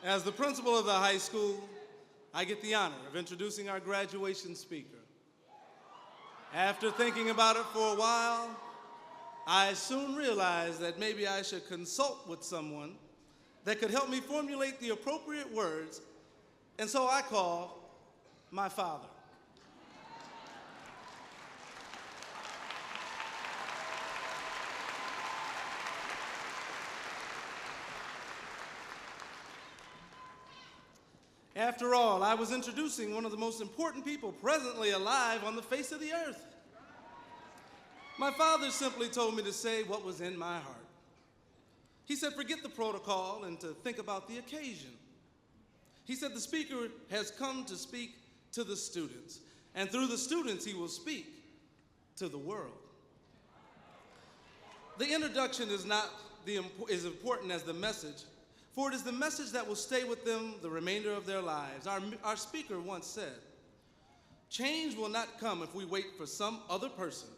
As the principal of the high school, I get the honor of introducing our graduation speaker. After thinking about it for a while, I soon realized that maybe I should consult with someone that could help me formulate the appropriate words, and so I called my father. After all, I was introducing one of the most important people presently alive on the face of the earth. My father simply told me to say what was in my heart. He said, forget the protocol and to think about the occasion. He said, the speaker has come to speak to the students, and through the students, he will speak to the world. The introduction is not as important as the message, for it is the message that will stay with them the remainder of their lives. Our speaker once said, change will not come if we wait for some other person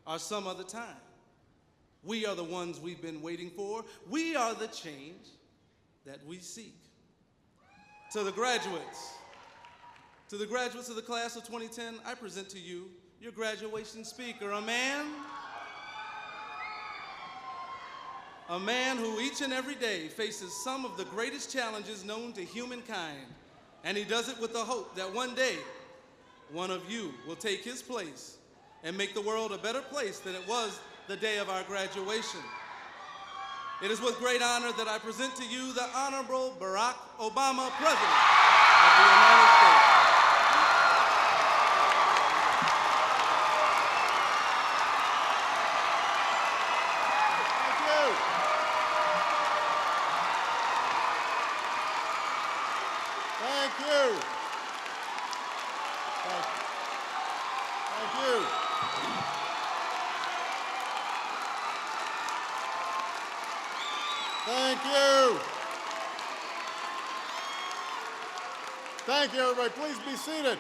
or some other time. We are the ones we've been waiting for. We are the change that we seek. To the graduates of the class of 2010, I present to you your graduation speaker, a man who each and every day faces some of the greatest challenges known to humankind, and he does it with the hope that one day, one of you will take his place and make the world a better place than it was the day of our graduation. It is with great honor that I present to you the Honorable Barack Obama, President of the United States. Thank you. Thank you. Thank you. Thank you, everybody. Please be seated.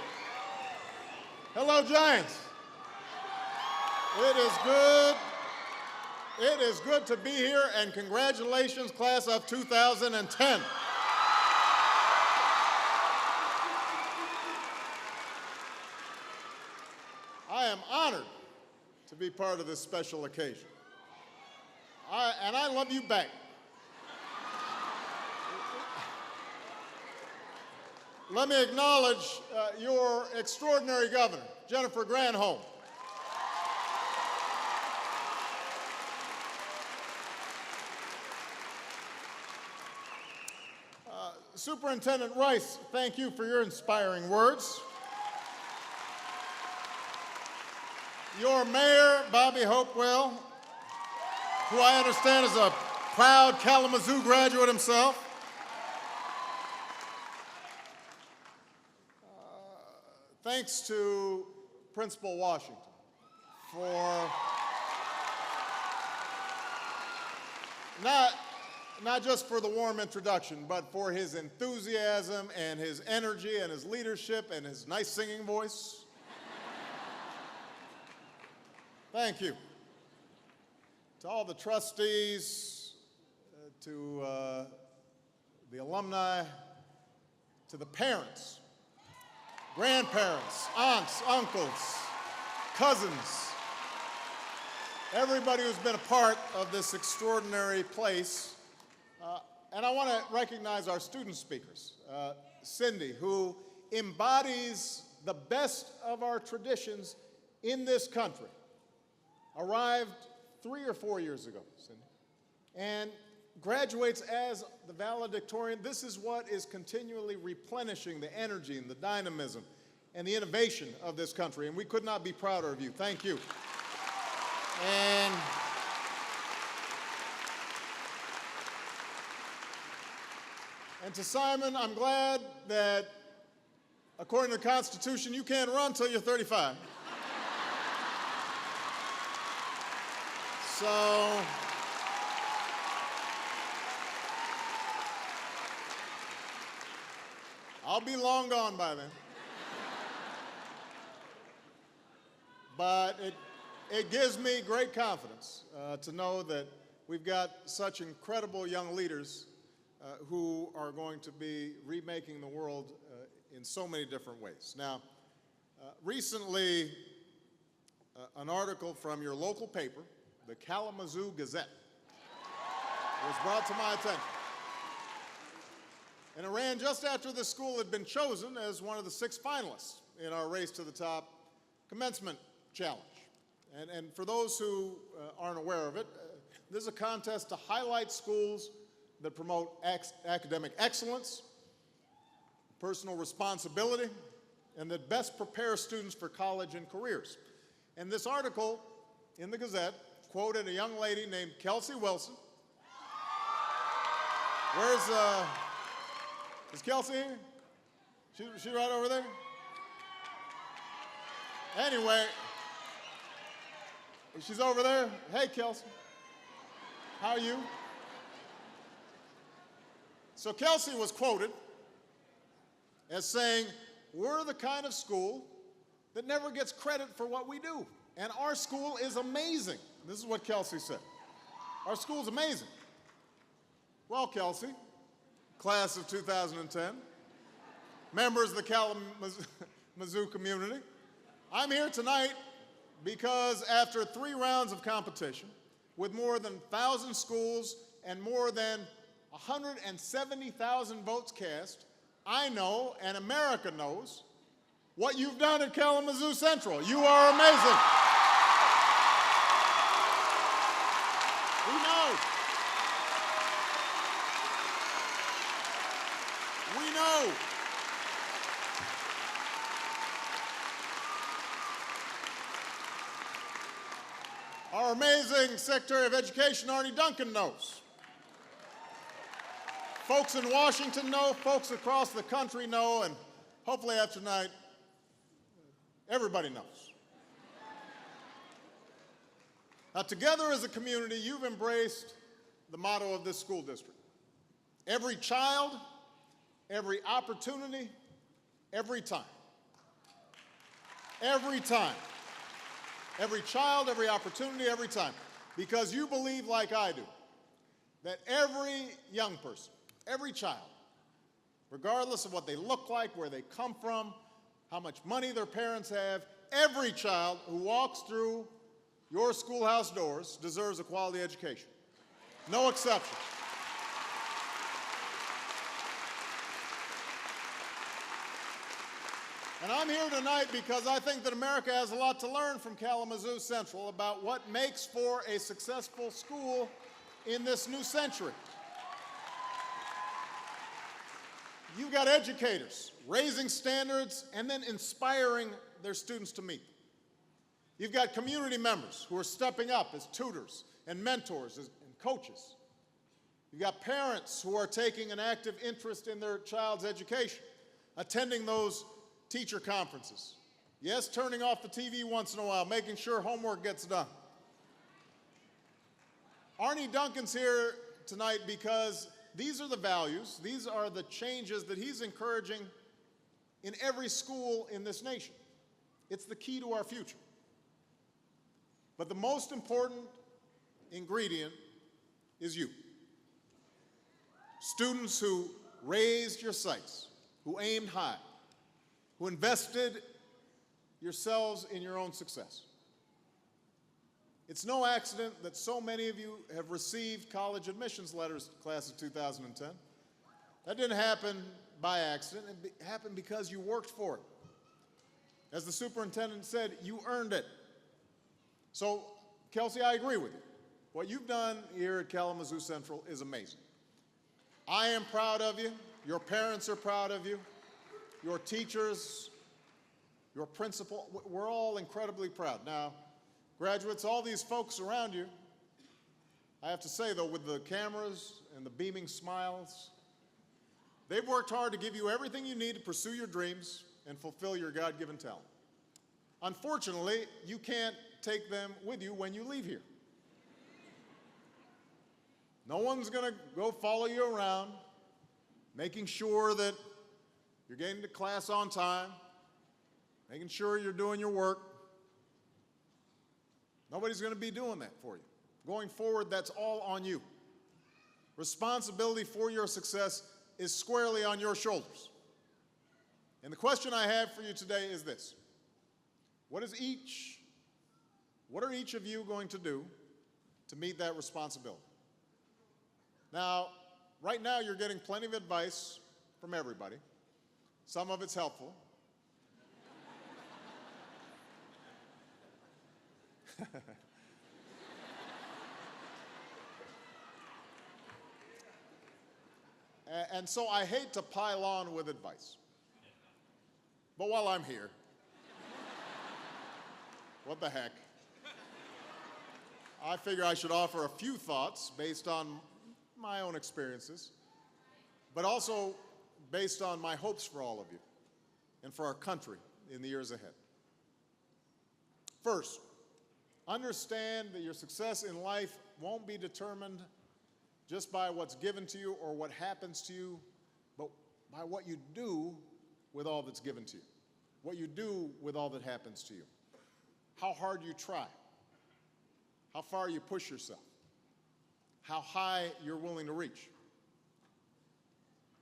Hello, Giants. It is good to be here, and congratulations, class of 2010. I am honored to be part of this special occasion. And I love you back. Let me acknowledge your extraordinary governor, Jennifer Granholm. Superintendent Rice, thank you for your inspiring words. Your mayor, Bobby Hopewell, who I understand is a proud Kalamazoo graduate himself. Thanks to Principal Washington for not just for the warm introduction, but for his enthusiasm and his energy and his leadership and his nice singing voice. Thank you. To all the trustees, to the alumni, to the parents, grandparents, aunts, uncles, cousins, everybody who's been a part of this extraordinary place. And I want to recognize our student speakers. Cindy, who embodies the best of our traditions in this country, arrived 3 or 4 years ago, Cindy, and graduates as the valedictorian. This is what is continually replenishing the energy and the dynamism and the innovation of this country, and we could not be prouder of you. Thank you. And to Simon, I'm glad that, according to the Constitution, you can't run till you're 35. So, I'll be long gone by then. But it gives me great confidence to know that we've got such incredible young leaders who are going to be remaking the world in so many different ways. Now, recently, an article from your local paper, the Kalamazoo Gazette, was brought to my attention. And it ran just after the school had been chosen as one of the 6 finalists in our Race to the Top Commencement Challenge. And for those who aren't aware of it, this is a contest to highlight schools that promote academic excellence, personal responsibility, and that best prepare students for college and careers. And this article in the Gazette quoted a young lady named Kelsey Wilson. Is Kelsey here? She right over there? Anyway, she's over there. Hey, Kelsey. How are you? So Kelsey was quoted as saying, "We're the kind of school that never gets credit for what we do. And our school is amazing." This is what Kelsey said. Our school's amazing. Well, Kelsey, class of 2010, members of the Kalamazoo community, I'm here tonight because after 3 rounds of competition, with more than 1,000 schools and more than 170,000 votes cast, I know, and America knows, what you've done at Kalamazoo Central. You are amazing. We know. We know. Our amazing Secretary of Education, Arnie Duncan, knows. Folks in Washington know, folks across the country know, and hopefully after tonight, everybody knows. Now, together as a community, you've embraced the motto of this school district. Every child, every opportunity, every time. Every time. Every child, every opportunity, every time. Because you believe, like I do, that every young person, every child, regardless of what they look like, where they come from, how much money their parents have, every child who walks through your schoolhouse doors deserves a quality education. No exception. And I'm here tonight because I think that America has a lot to learn from Kalamazoo Central about what makes for a successful school in this new century. You've got educators raising standards and then inspiring their students to meet them. You've got community members who are stepping up as tutors and mentors and coaches. You've got parents who are taking an active interest in their child's education, attending those teacher conferences. Yes, turning off the TV once in a while, making sure homework gets done. Arnie Duncan's here tonight because these are the values, these are the changes that he's encouraging in every school in this nation. It's the key to our future. But the most important ingredient is you. Students who raised your sights, who aimed high, who invested yourselves in your own success. It's no accident that so many of you have received college admissions letters, class of 2010. That didn't happen by accident. It happened because you worked for it. As the superintendent said, you earned it. So, Kelsey, I agree with you. What you've done here at Kalamazoo Central is amazing. I am proud of you. Your parents are proud of you. Your teachers, your principal, we're all incredibly proud. Now, graduates, all these folks around you, I have to say, though, with the cameras and the beaming smiles, they've worked hard to give you everything you need to pursue your dreams and fulfill your God-given talent. Unfortunately, you can't take them with you when you leave here. No one's going to go follow you around, making sure that you're getting to class on time, making sure you're doing your work. Nobody's going to be doing that for you. Going forward, that's all on you. Responsibility for your success is squarely on your shoulders. And the question I have for you today is this: what are each of you going to do to meet that responsibility? Now, right now you're getting plenty of advice from everybody. Some of it's helpful. And so I hate to pile on with advice. But while I'm here, what the heck, I figure I should offer a few thoughts based on my own experiences, but also based on my hopes for all of you and for our country in the years ahead. First, understand that your success in life won't be determined just by what's given to you or what happens to you, but by what you do with all that's given to you, what you do with all that happens to you, how hard you try, how far you push yourself, how high you're willing to reach.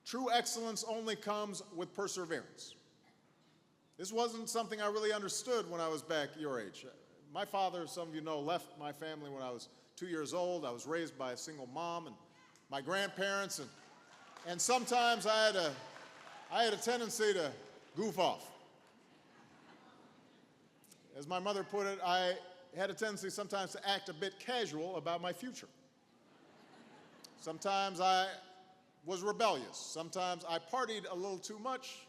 True excellence only comes with perseverance. This wasn't something I really understood when I was back your age. My father, some of you know, left my family when I was 2 years old. I was raised by a single mom and my grandparents, and sometimes I had a tendency to goof off. As my mother put it, I had a tendency sometimes to act a bit casual about my future. Sometimes I was rebellious. Sometimes I partied a little too much.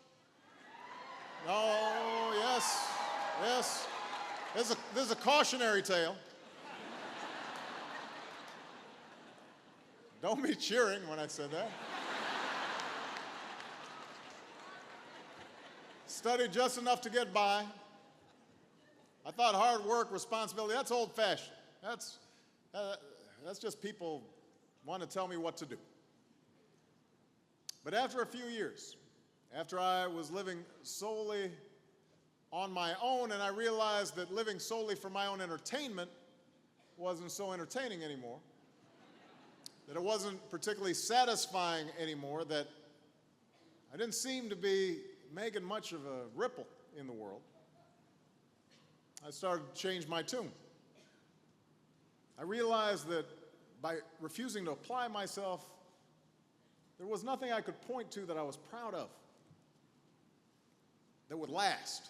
Oh, yes, yes. There's a cautionary tale. Don't be cheering when I said that. Studied just enough to get by. I thought hard work, responsibility, that's old-fashioned. That's just people want to tell me what to do. But after a few years, after I was living solely on my own, and I realized that living solely for my own entertainment wasn't so entertaining anymore, that it wasn't particularly satisfying anymore, that I didn't seem to be making much of a ripple in the world, I started to change my tune. I realized that by refusing to apply myself, there was nothing I could point to that I was proud of that would last.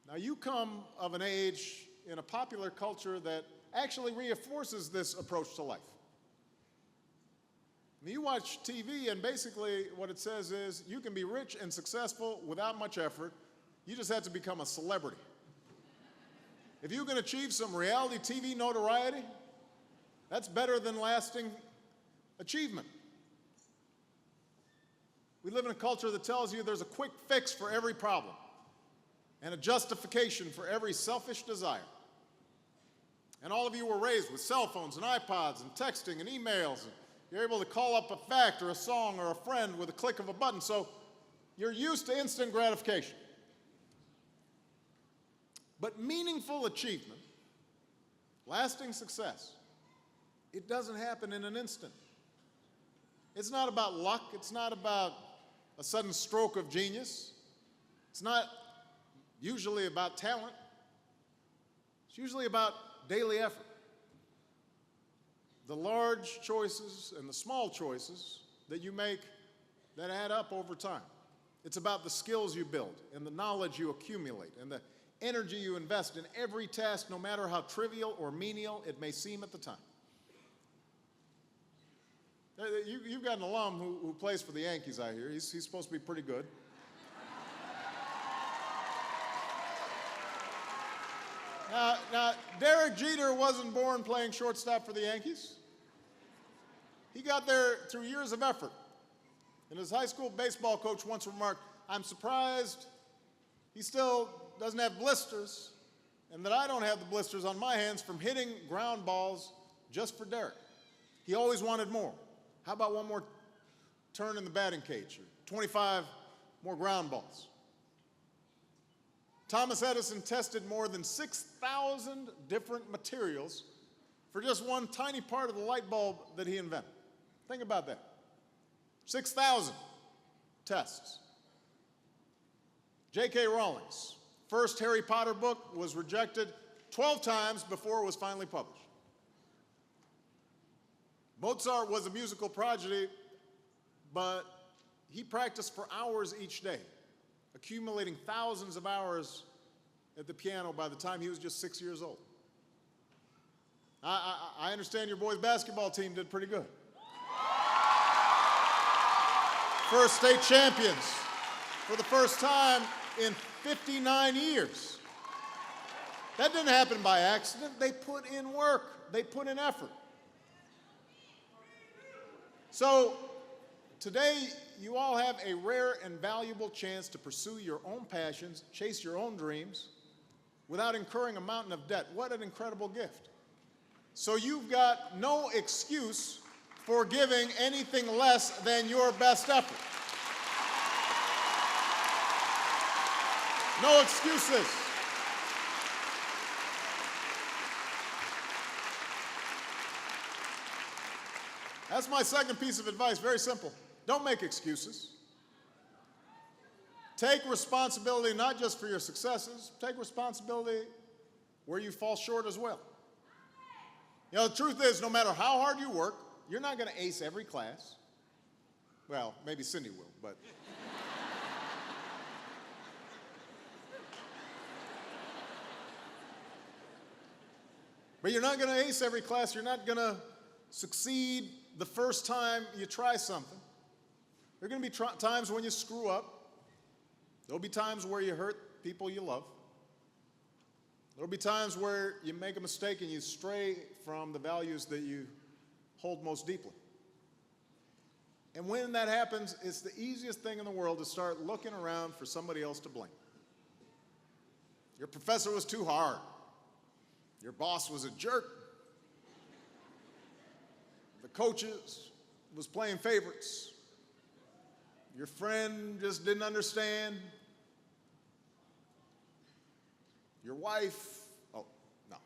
Now, you come of an age in a popular culture that actually reinforces this approach to life. You watch TV, and basically what it says is you can be rich and successful without much effort. You just have to become a celebrity. If you can achieve some reality TV notoriety, that's better than lasting achievement. We live in a culture that tells you there's a quick fix for every problem and a justification for every selfish desire. And all of you were raised with cell phones and iPods and texting and emails, and you're able to call up a fact or a song or a friend with a click of a button, so you're used to instant gratification. But meaningful achievement, lasting success, it doesn't happen in an instant. It's not about luck. It's not about a sudden stroke of genius. It's not usually about talent. It's usually about daily effort. The large choices and the small choices that you make that add up over time. It's about the skills you build and the knowledge you accumulate and the energy you invest in every task, no matter how trivial or menial it may seem at the time. You've got an alum who plays for the Yankees, I hear. He's supposed to be pretty good. Now, Derek Jeter wasn't born playing shortstop for the Yankees. He got there through years of effort. And his high school baseball coach once remarked, "I'm surprised he still doesn't have blisters, and that I don't have the blisters on my hands from hitting ground balls just for Derek." He always wanted more. How about one more turn in the batting cage, or 25 more ground balls? Thomas Edison tested more than 6,000 different materials for just one tiny part of the light bulb that he invented. Think about that. 6,000 tests. J.K. Rowling's first Harry Potter book was rejected 12 times before it was finally published. Mozart was a musical prodigy, but he practiced for hours each day, accumulating thousands of hours at the piano by the time he was just 6 years old. I understand your boys' basketball team did pretty good. First state champions for the first time in 59 years. That didn't happen by accident. They put in work. They put in effort. So today, you all have a rare and valuable chance to pursue your own passions, chase your own dreams, without incurring a mountain of debt. What an incredible gift. So you've got no excuse for giving anything less than your best effort. No excuses. That's my second piece of advice, very simple. Don't make excuses. Take responsibility not just for your successes, take responsibility where you fall short as well. You know, the truth is, no matter how hard you work, you're not going to ace every class. Well, maybe Cindy will, but. But you're not going to ace every class. You're not going to succeed the first time you try something. There are going to be times when you screw up. There'll be times where you hurt people you love. There'll be times where you make a mistake and you stray from the values that you hold most deeply. And when that happens, it's the easiest thing in the world to start looking around for somebody else to blame. Your professor was too hard. Your boss was a jerk. The coaches was playing favorites. Your friend just didn't understand. Your wife, oh, no.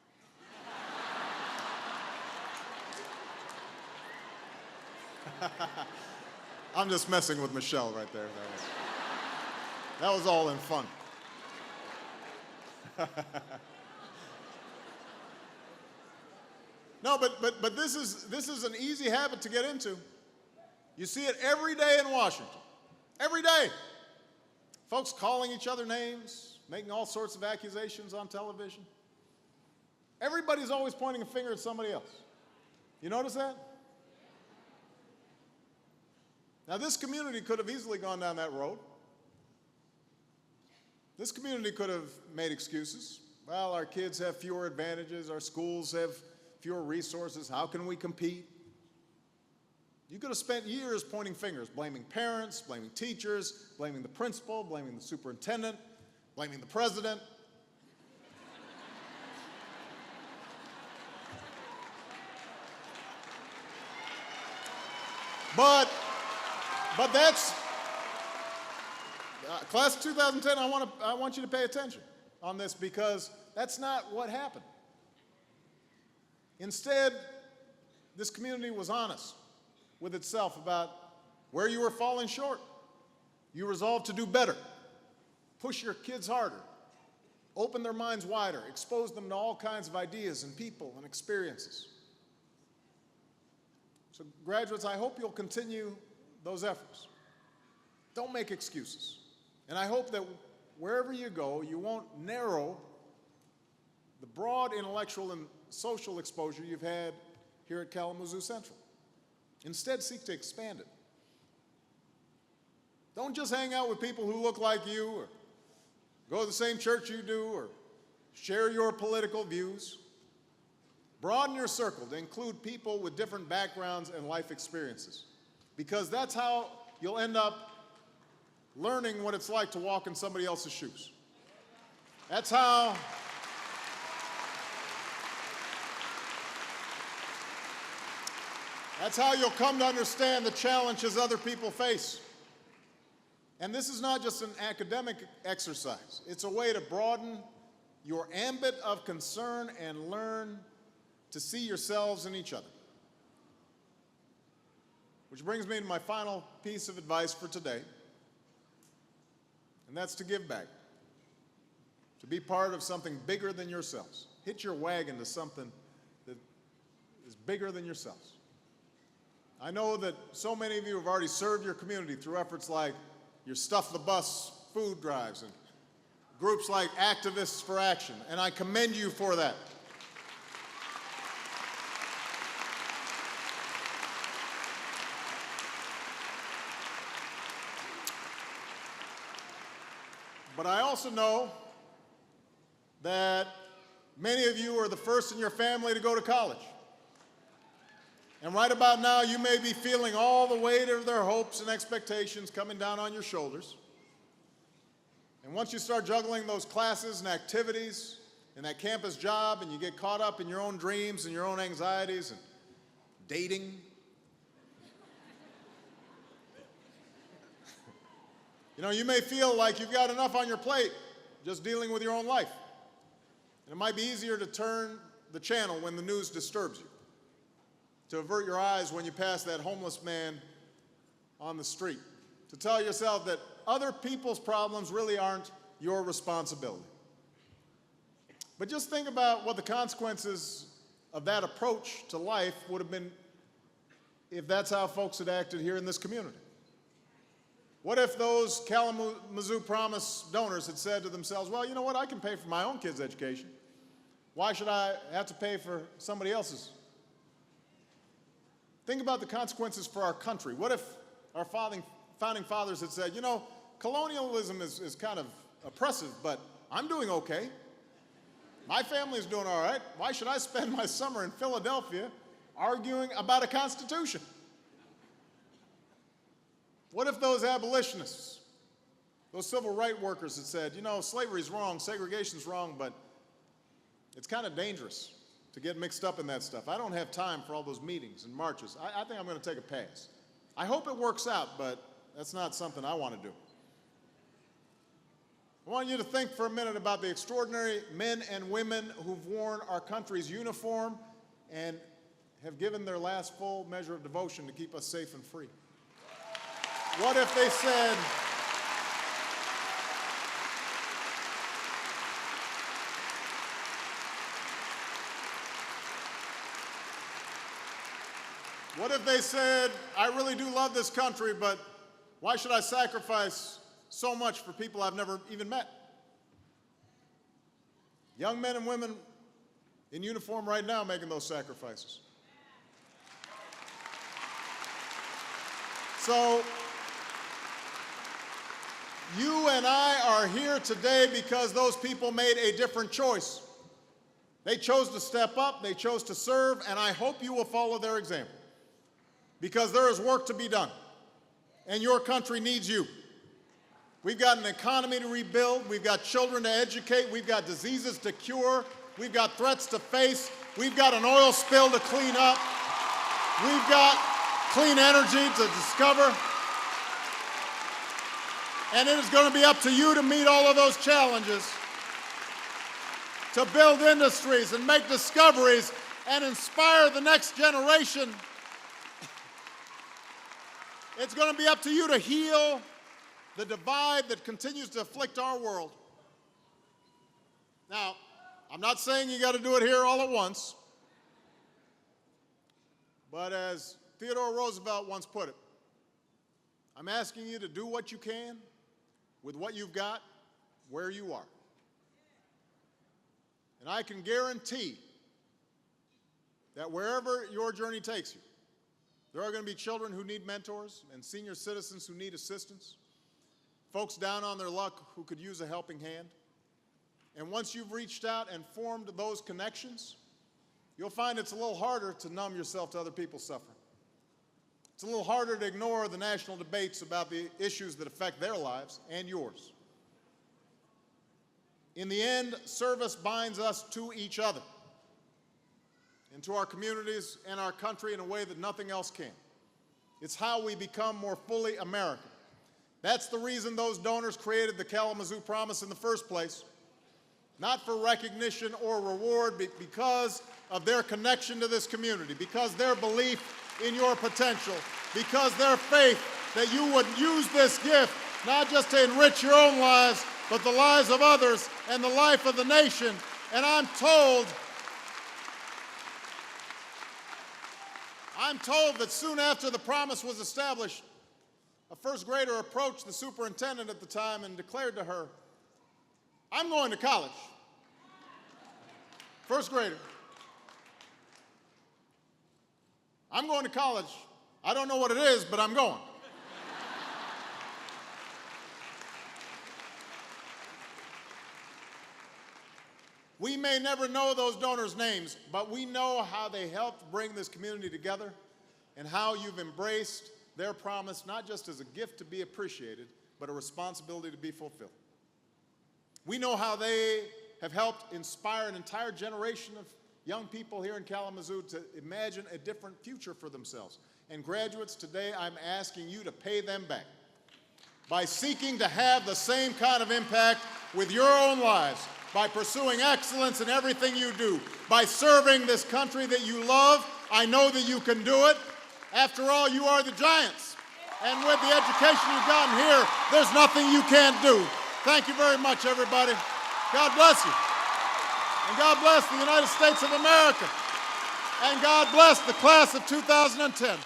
I'm just messing with Michelle right there. That was all in fun. No, but this is an easy habit to get into. You see it every day in Washington. Every day. Folks calling each other names, making all sorts of accusations on television. Everybody's always pointing a finger at somebody else. You notice that? Now, this community could have easily gone down that road. This community could have made excuses. Well, our kids have fewer advantages, our schools have fewer resources, how can we compete? You could have spent years pointing fingers, blaming parents, blaming teachers, blaming the principal, blaming the superintendent, blaming the president. But that's, class of 2010, I want you to pay attention on this because that's not what happened. Instead, this community was honest with itself about where you were falling short. You resolved to do better, push your kids harder, open their minds wider, expose them to all kinds of ideas and people and experiences. So graduates, I hope you'll continue those efforts. Don't make excuses. And I hope that wherever you go, you won't narrow the broad intellectual and social exposure you've had here at Kalamazoo Central. Instead, seek to expand it. Don't just hang out with people who look like you or go to the same church you do or share your political views. Broaden your circle to include people with different backgrounds and life experiences, because that's how you'll end up learning what it's like to walk in somebody else's shoes. That's how you'll come to understand the challenges other people face. And this is not just an academic exercise. It's a way to broaden your ambit of concern and learn to see yourselves in each other. Which brings me to my final piece of advice for today, and that's to give back, to be part of something bigger than yourselves. Hitch your wagon to something that is bigger than yourselves. I know that so many of you have already served your community through efforts like your Stuff the Bus food drives and groups like Activists for Action, and I commend you for that. But I also know that many of you are the first in your family to go to college. And right about now, you may be feeling all the weight of their hopes and expectations coming down on your shoulders. And once you start juggling those classes and activities and that campus job, and you get caught up in your own dreams and your own anxieties and dating, you know, you may feel like you've got enough on your plate just dealing with your own life. And it might be easier to turn the channel when the news disturbs you, to avert your eyes when you pass that homeless man on the street, to tell yourself that other people's problems really aren't your responsibility. But just think about what the consequences of that approach to life would have been if that's how folks had acted here in this community. What if those Kalamazoo Promise donors had said to themselves, well, you know what, I can pay for my own kids' education. Why should I have to pay for somebody else's? Think about the consequences for our country. What if our founding fathers had said, you know, colonialism is kind of oppressive, but I'm doing okay. My family's doing all right. Why should I spend my summer in Philadelphia arguing about a constitution? What if those abolitionists, those civil rights workers had said, you know, slavery's wrong, segregation's wrong, but it's kind of dangerous to get mixed up in that stuff. I don't have time for all those meetings and marches. I think I'm going to take a pass. I hope it works out, but that's not something I want to do. I want you to think for a minute about the extraordinary men and women who've worn our country's uniform and have given their last full measure of devotion to keep us safe and free. What if they said, I really do love this country, but why should I sacrifice so much for people I've never even met? Young men and women in uniform right now making those sacrifices. So, you and I are here today because those people made a different choice. They chose to step up, they chose to serve, and I hope you will follow their example. Because there is work to be done, and your country needs you. We've got an economy to rebuild, we've got children to educate, we've got diseases to cure, we've got threats to face, we've got an oil spill to clean up, we've got clean energy to discover. And it is going to be up to you to meet all of those challenges, to build industries and make discoveries and inspire the next generation. It's going to be up to you to heal the divide that continues to afflict our world. Now, I'm not saying you got to do it here all at once, but as Theodore Roosevelt once put it, I'm asking you to do what you can with what you've got, where you are. And I can guarantee that wherever your journey takes you, there are going to be children who need mentors and senior citizens who need assistance, folks down on their luck who could use a helping hand. And once you've reached out and formed those connections, you'll find it's a little harder to numb yourself to other people's suffering. It's a little harder to ignore the national debates about the issues that affect their lives and yours. In the end, service binds us to each other and to our communities and our country in a way that nothing else can. It's how we become more fully American. That's the reason those donors created the Kalamazoo Promise in the first place. not for recognition or reward, but because of their connection to this community, because their belief in your potential, because their faith that you would use this gift not just to enrich your own lives, but the lives of others and the life of the nation. And I'm told that soon after the promise was established, a first grader approached the superintendent at the time and declared to her, "I'm going to college." First grader. "I'm going to college. I don't know what it is, but I'm going." We may never know those donors' names, but we know how they helped bring this community together and how you've embraced their promise, not just as a gift to be appreciated, but a responsibility to be fulfilled. We know how they have helped inspire an entire generation of young people here in Kalamazoo to imagine a different future for themselves. And graduates, today I'm asking you to pay them back by seeking to have the same kind of impact with your own lives, by pursuing excellence in everything you do, by serving this country that you love. I know that you can do it. After all, you are the giants. And with the education you've gotten here, there's nothing you can't do. Thank you very much, everybody. God bless you. And God bless the United States of America. And God bless the class of 2010.